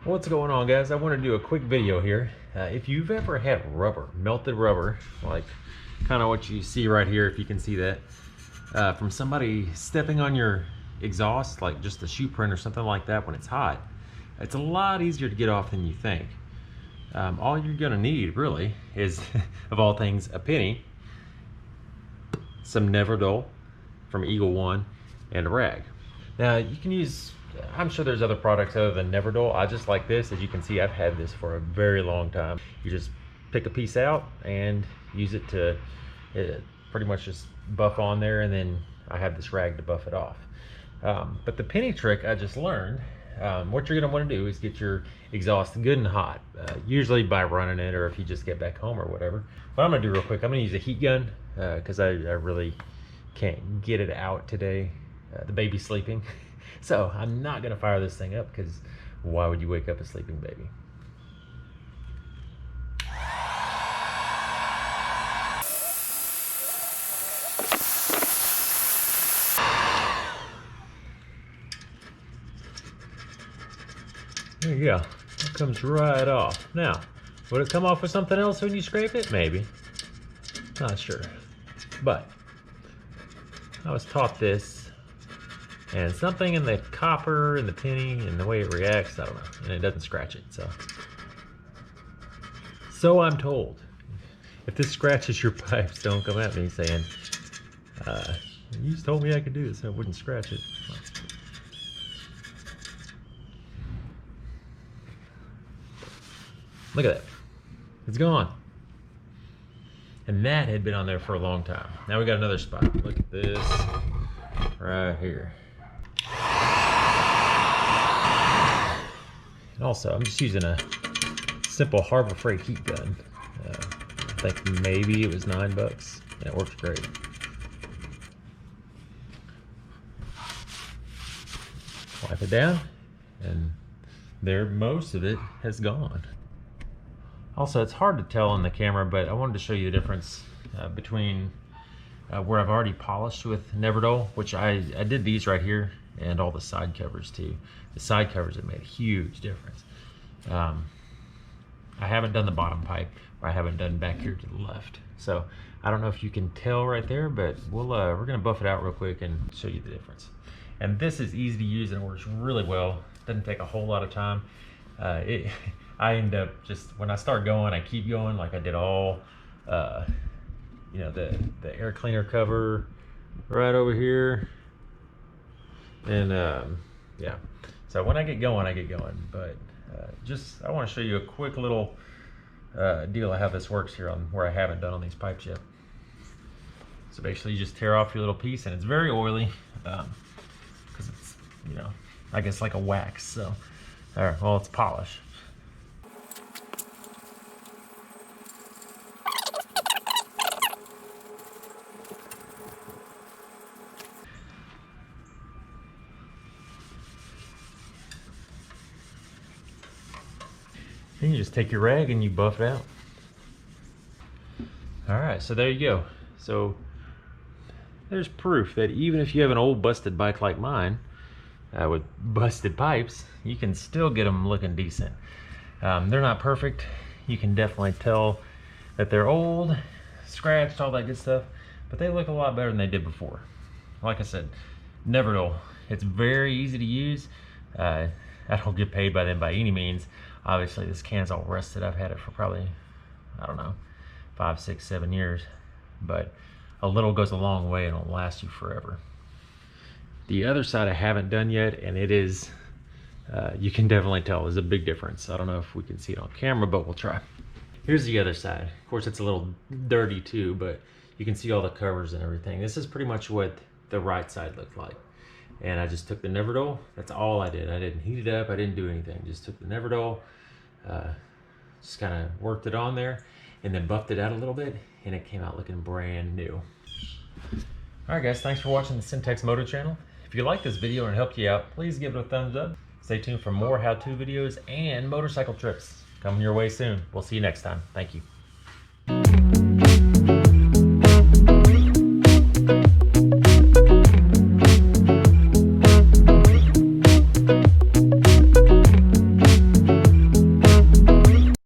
What's going on, guys? I want to do a quick video here. If you've ever had rubber, melted rubber, like kind of what you see right here, if you can see that, from somebody stepping on your exhaust, like just a shoe print or something like that when it's hot, it's a lot easier to get off than you think. All you're gonna need really is, of all things, a penny, some NEVR-DULL from Eagle One, and a rag. Now you can use, I'm sure there's other products other than NEVR-DULL. I just like this. As you can see, I've had this for a very long time. You just pick a piece out and use it to pretty much just buff on there, and then I have this rag to buff it off. But the penny trick I just learned, what you're gonna wanna do is get your exhaust good and hot, usually by running it, or if you just get back home or whatever. What I'm gonna do real quick, I'm gonna use a heat gun because I really can't get it out today. The baby's sleeping. So I'm not gonna fire this thing up, because why would you wake up a sleeping baby? There you go. It comes right off. Now, would it come off with something else when you scrape it? Maybe. Not sure. But I was taught this, and something in the copper and the penny and the way it reacts, I don't know, and it doesn't scratch it, so I'm told. If this scratches your pipes, don't come at me saying, you just told me I could do this, so I wouldn't scratch it. Look at that, it's gone. And that had been on there for a long time. Now we got another spot. Look at this right here. And also, I'm just using a simple Harbor Freight heat gun. I think maybe it was $9, and it works great. Wipe it down, and there, most of it has gone. Also, it's hard to tell on the camera, but I wanted to show you the difference between where I've already polished with NEVR-DULL, which I did these right here, and all the side covers too. The side covers have made a huge difference. I haven't done the bottom pipe, or I haven't done back here to the left. So I don't know if you can tell right there, but we're gonna buff it out real quick and show you the difference. And this is easy to use and it works really well. Doesn't take a whole lot of time. I end up just, when I start going, I keep going, like I did all, you know, the air cleaner cover right over here. And yeah, so when I get going, but just, I want to show you a quick little deal of how this works here on where I haven't done on these pipes yet. So basically you just tear off your little piece, and it's very oily because it's, you know, I guess like a wax. So, all right, well, it's polish. Then you just take your rag and you buff it out. All right, so there you go. So there's proof that even if you have an old busted bike like mine, with busted pipes, you can still get them looking decent. They're not perfect. You can definitely tell that they're old, scratched, all that good stuff, but they look a lot better than they did before. Like I said, NEVR-DULL, it's very easy to use. I don't get paid by them by any means. Obviously this can's all rusted. I've had it for probably, I don't know, 5, 6, 7 years, but a little goes a long way and it'll last you forever. The other side I haven't done yet, and it is, you can definitely tell there's a big difference. I don't know if we can see it on camera, but we'll try. Here's the other side. Of course, it's a little dirty too, but you can see all the covers and everything. This is pretty much what the right side looked like. And I just took the NEVR-DULL. That's all I did. I didn't heat it up. I didn't do anything. Just took the NEVR-DULL, just kind of worked it on there, and then buffed it out a little bit, and it came out looking brand new. All right, guys, thanks for watching the CenTex Moto channel. If you liked this video and it helped you out, please give it a thumbs up. Stay tuned for more how-to videos and motorcycle trips coming your way soon. We'll see you next time. Thank you.